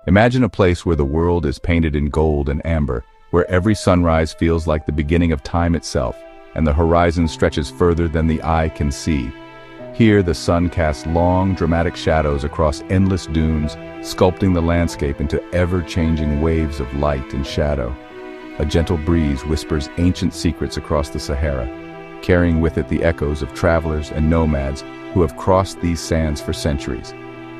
Imagine a place where the world is painted in gold and amber, where every sunrise feels like the beginning of time itself, and the horizon stretches further than the eye can see. Here, the sun casts long, dramatic shadows across endless dunes, sculpting the landscape into ever-changing waves of light and shadow. A gentle breeze whispers ancient secrets across the Sahara, carrying with it the echoes of travelers and nomads who have crossed these sands for centuries.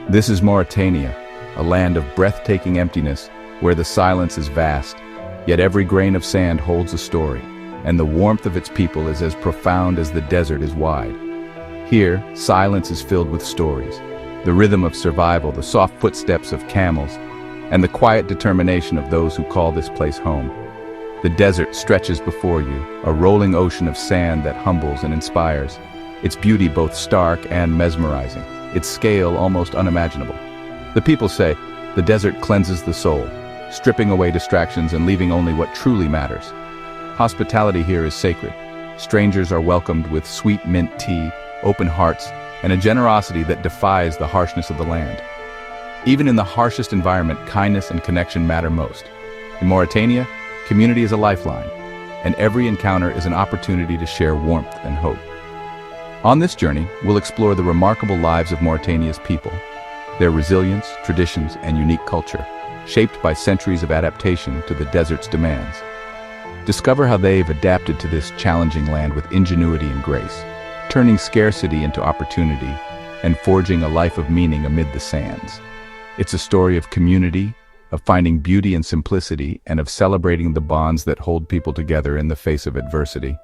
This is Mauritania, a land of breathtaking emptiness, where the silence is vast, yet every grain of sand holds a story, and the warmth of its people is as profound as the desert is wide. Here, silence is filled with stories, the rhythm of survival, the soft footsteps of camels, and the quiet determination of those who call this place home. The desert stretches before you, a rolling ocean of sand that humbles and inspires, its beauty both stark and mesmerizing, its scale almost unimaginable. The people say, the desert cleanses the soul, stripping away distractions and leaving only what truly matters. Hospitality here is sacred. Strangers are welcomed with sweet mint tea, open hearts, and a generosity that defies the harshness of the land. Even in the harshest environment, kindness and connection matter most. In Mauritania, community is a lifeline, and every encounter is an opportunity to share warmth and hope. On this journey, we'll explore the remarkable lives of Mauritania's people, their resilience, traditions, and unique culture, shaped by centuries of adaptation to the desert's demands. Discover how they've adapted to this challenging land with ingenuity and grace, turning scarcity into opportunity and forging a life of meaning amid the sands. It's a story of community, of finding beauty in simplicity, and of celebrating the bonds that hold people together in the face of adversity.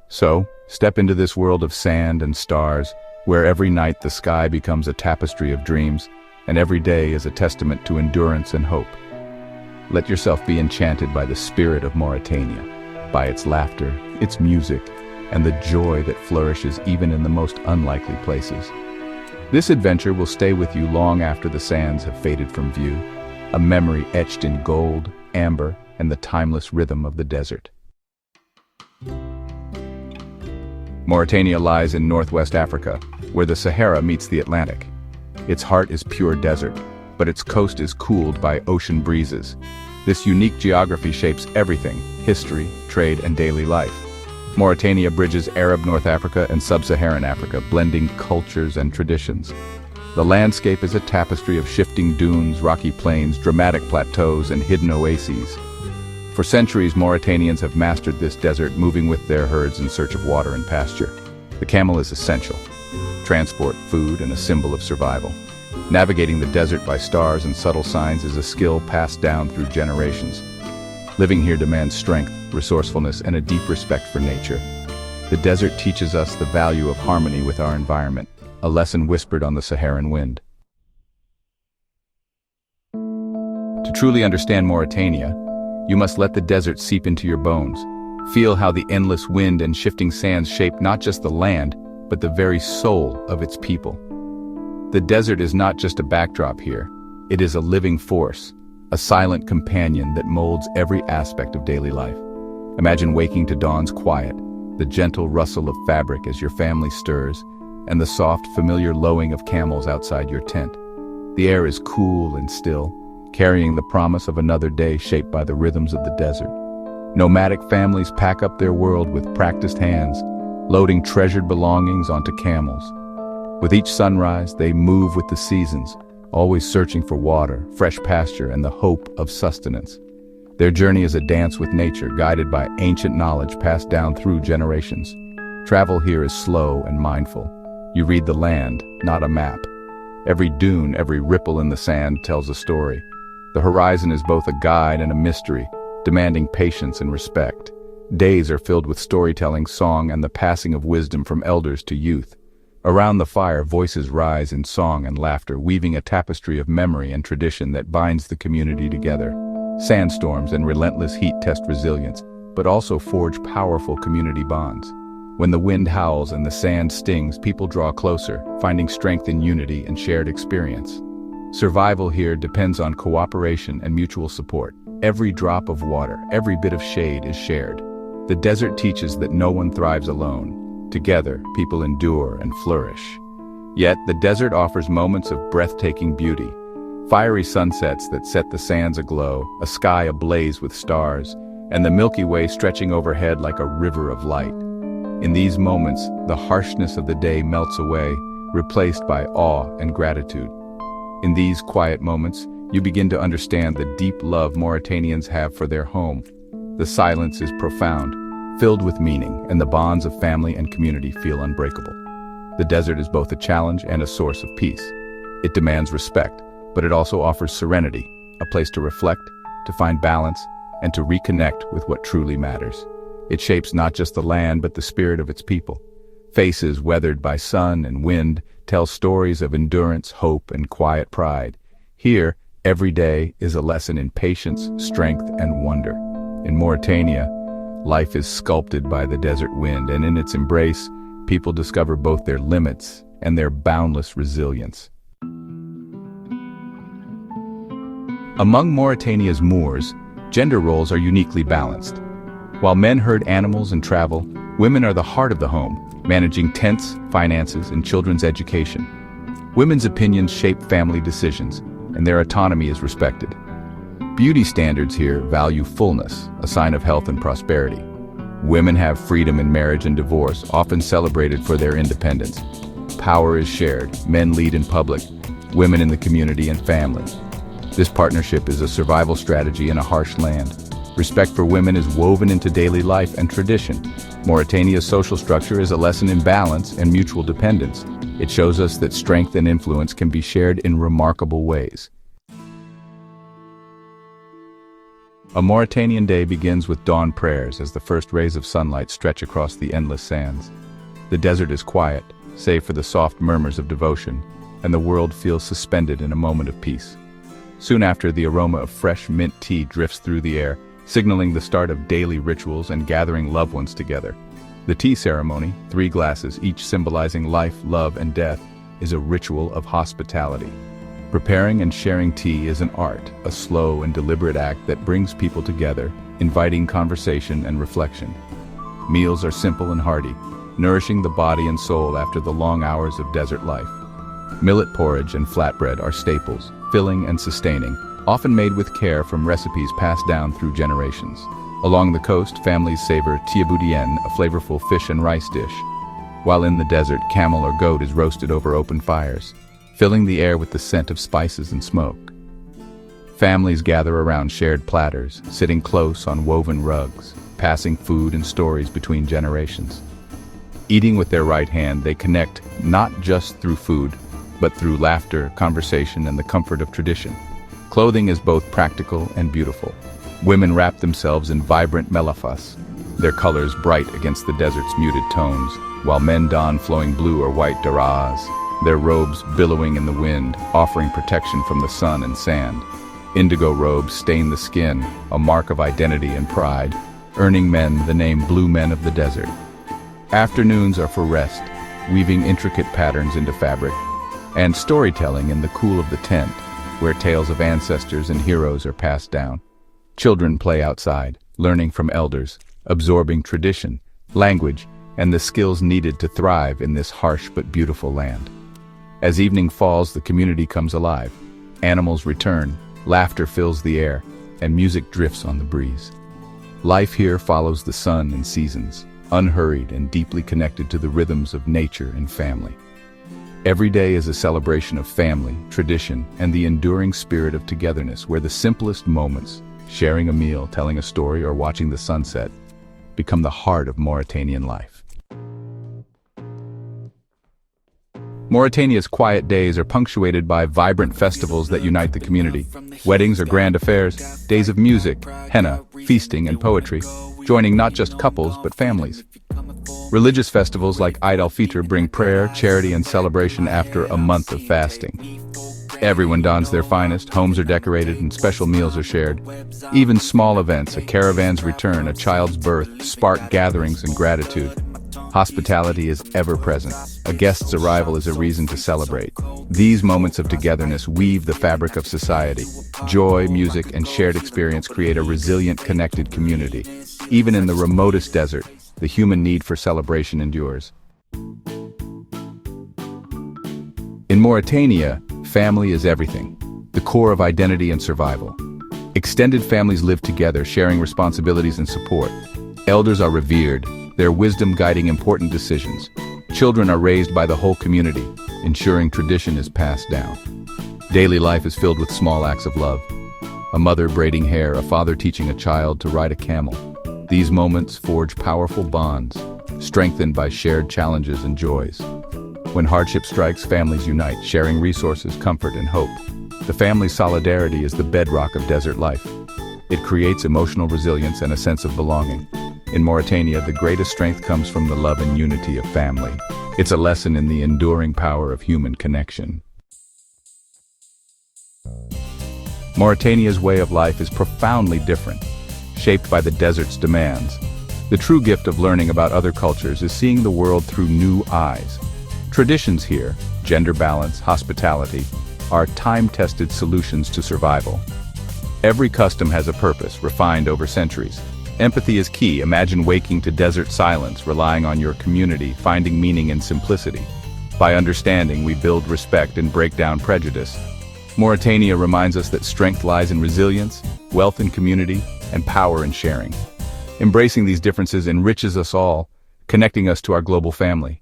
So, step into this world of sand and stars, where every night the sky becomes a tapestry of dreams, and every day is a testament to endurance and hope. Let yourself be enchanted by the spirit of Mauritania, by its laughter, its music, and the joy that flourishes even in the most unlikely places. This adventure will stay with you long after the sands have faded from view, a memory etched in gold, amber, and the timeless rhythm of the desert. Mauritania lies in northwest Africa, where the Sahara meets the Atlantic. Its heart is pure desert, but its coast is cooled by ocean breezes. This unique geography shapes everything: history, trade, and daily life. Mauritania bridges Arab North Africa and Sub-Saharan Africa, blending cultures and traditions. The landscape is a tapestry of shifting dunes, rocky plains, dramatic plateaus, and hidden oases. For centuries, Mauritanians have mastered this desert, moving with their herds in search of water and pasture. The camel is essential: transport, food, and a symbol of survival. Navigating the desert by stars and subtle signs is a skill passed down through generations. Living here demands strength, resourcefulness, and a deep respect for nature. The desert teaches us the value of harmony with our environment, a lesson whispered on the Saharan wind. To truly understand Mauritania, you must let the desert seep into your bones. Feel how the endless wind and shifting sands shape not just the land, but the very soul of its people. The desert is not just a backdrop here. It is a living force, a silent companion that molds every aspect of daily life. Imagine waking to dawn's quiet, the gentle rustle of fabric as your family stirs, and the soft, familiar lowing of camels outside your tent. The air is cool and still, carrying the promise of another day shaped by the rhythms of the desert. Nomadic families pack up their world with practiced hands, loading treasured belongings onto camels. With each sunrise, they move with the seasons, always searching for water, fresh pasture, and the hope of sustenance. Their journey is a dance with nature, guided by ancient knowledge passed down through generations. Travel here is slow and mindful. You read the land, not a map. Every dune, every ripple in the sand tells a story. The horizon is both a guide and a mystery, demanding patience and respect. Days are filled with storytelling, song, and the passing of wisdom from elders to youth. Around the fire, voices rise in song and laughter, weaving a tapestry of memory and tradition that binds the community together. Sandstorms and relentless heat test resilience, but also forge powerful community bonds. When the wind howls and the sand stings, people draw closer, finding strength in unity and shared experience. Survival here depends on cooperation and mutual support. Every drop of water, every bit of shade is shared. The desert teaches that no one thrives alone. Together, people endure and flourish. Yet, the desert offers moments of breathtaking beauty. Fiery sunsets that set the sands aglow, a sky ablaze with stars, and the Milky Way stretching overhead like a river of light. In these moments, the harshness of the day melts away, replaced by awe and gratitude. In these quiet moments, you begin to understand the deep love Mauritanians have for their home. The silence is profound, filled with meaning, and the bonds of family and community feel unbreakable. The desert is both a challenge and a source of peace. It demands respect, but it also offers serenity, a place to reflect, to find balance, and to reconnect with what truly matters. It shapes not just the land but the spirit of its people. Faces weathered by sun and wind tell stories of endurance, hope, and quiet pride. Here, every day is a lesson in patience, strength, and wonder. In Mauritania, life is sculpted by the desert wind, and in its embrace, people discover both their limits and their boundless resilience. Among Mauritania's Moors, gender roles are uniquely balanced. While men herd animals and travel, women are the heart of the home, managing tents, finances, and children's education. Women's opinions shape family decisions, and their autonomy is respected. Beauty standards here value fullness, a sign of health and prosperity. Women have freedom in marriage and divorce, often celebrated for their independence. Power is shared, men lead in public, women in the community and family. This partnership is a survival strategy in a harsh land. Respect for women is woven into daily life and tradition. Mauritania's social structure is a lesson in balance and mutual dependence. It shows us that strength and influence can be shared in remarkable ways. A Mauritanian day begins with dawn prayers as the first rays of sunlight stretch across the endless sands. The desert is quiet, save for the soft murmurs of devotion, and the world feels suspended in a moment of peace. Soon after, the aroma of fresh mint tea drifts through the air, signaling the start of daily rituals and gathering loved ones together. The tea ceremony, 3 glasses, each symbolizing life, love, and death, is a ritual of hospitality. Preparing and sharing tea is an art, a slow and deliberate act that brings people together, inviting conversation and reflection. Meals are simple and hearty, nourishing the body and soul after the long hours of desert life. Millet porridge and flatbread are staples, filling and sustaining, often made with care from recipes passed down through generations. Along the coast, families savor tiaboudien, a flavorful fish and rice dish, while in the desert, camel or goat is roasted over open fires, filling the air with the scent of spices and smoke. Families gather around shared platters, sitting close on woven rugs, passing food and stories between generations. Eating with their right hand, they connect not just through food, but through laughter, conversation, and the comfort of tradition. Clothing is both practical and beautiful. Women wrap themselves in vibrant melafas, their colors bright against the desert's muted tones, while men don flowing blue or white daras, their robes billowing in the wind, offering protection from the sun and sand. Indigo robes stain the skin, a mark of identity and pride, earning men the name Blue Men of the Desert. Afternoons are for rest, weaving intricate patterns into fabric, and storytelling in the cool of the tent, where tales of ancestors and heroes are passed down. Children play outside, learning from elders, absorbing tradition, language, and the skills needed to thrive in this harsh but beautiful land. As evening falls, the community comes alive. Animals return, laughter fills the air, and music drifts on the breeze. Life here follows the sun and seasons, unhurried and deeply connected to the rhythms of nature and family. Every day is a celebration of family, tradition, and the enduring spirit of togetherness, where the simplest moments, sharing a meal, telling a story, or watching the sunset, become the heart of Mauritanian life. Mauritania's quiet days are punctuated by vibrant festivals that unite the community. Weddings are grand affairs, days of music, henna, feasting, and poetry, joining not just couples but families. Religious festivals like Eid al-Fitr bring prayer, charity, and celebration after a month of fasting. Everyone dons their finest, homes are decorated, and special meals are shared. Even small events, a caravan's return, a child's birth, spark gatherings and gratitude. Hospitality is ever present. A guest's arrival is a reason to celebrate. These moments of togetherness weave the fabric of society. Joy, music, and shared experience create a resilient, connected community. Even in the remotest desert, the human need for celebration endures. In Mauritania, family is everything. the core of identity and survival. Extended families live together, sharing responsibilities and support. Elders are revered, their wisdom guiding important decisions. Children are raised by the whole community, ensuring tradition is passed down. Daily life is filled with small acts of love. A mother braiding hair, a father teaching a child to ride a camel. These moments forge powerful bonds, strengthened by shared challenges and joys. When hardship strikes, families unite, sharing resources, comfort, and hope. The family solidarity is the bedrock of desert life. It creates emotional resilience and a sense of belonging. In Mauritania, the greatest strength comes from the love and unity of family. It's a lesson in the enduring power of human connection. Mauritania's way of life is profoundly different, shaped by the desert's demands. The true gift of learning about other cultures is seeing the world through new eyes. Traditions here, gender balance, hospitality, are time-tested solutions to survival. Every custom has a purpose, refined over centuries. Empathy is key. Imagine waking to desert silence, relying on your community, finding meaning in simplicity. By understanding, we build respect and break down prejudice. Mauritania reminds us that strength lies in resilience, wealth in community, and power in sharing. Embracing these differences enriches us all, connecting us to our global family.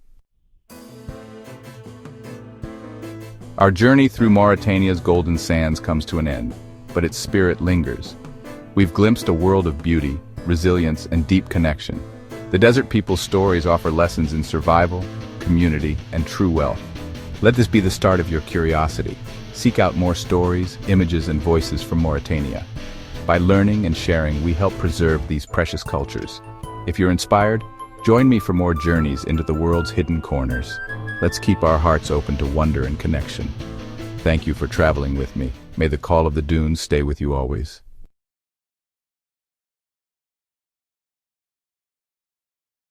Our journey through Mauritania's golden sands comes to an end, but its spirit lingers. We've glimpsed a world of beauty, resilience, and deep connection. The desert people's stories offer lessons in survival, community, and true wealth. Let this be the start of your curiosity. Seek out more stories, images, and voices from Mauritania. By learning and sharing, we help preserve these precious cultures. If you're inspired, join me for more journeys into the world's hidden corners. Let's keep our hearts open to wonder and connection. Thank you for traveling with me. May the call of the dunes stay with you always.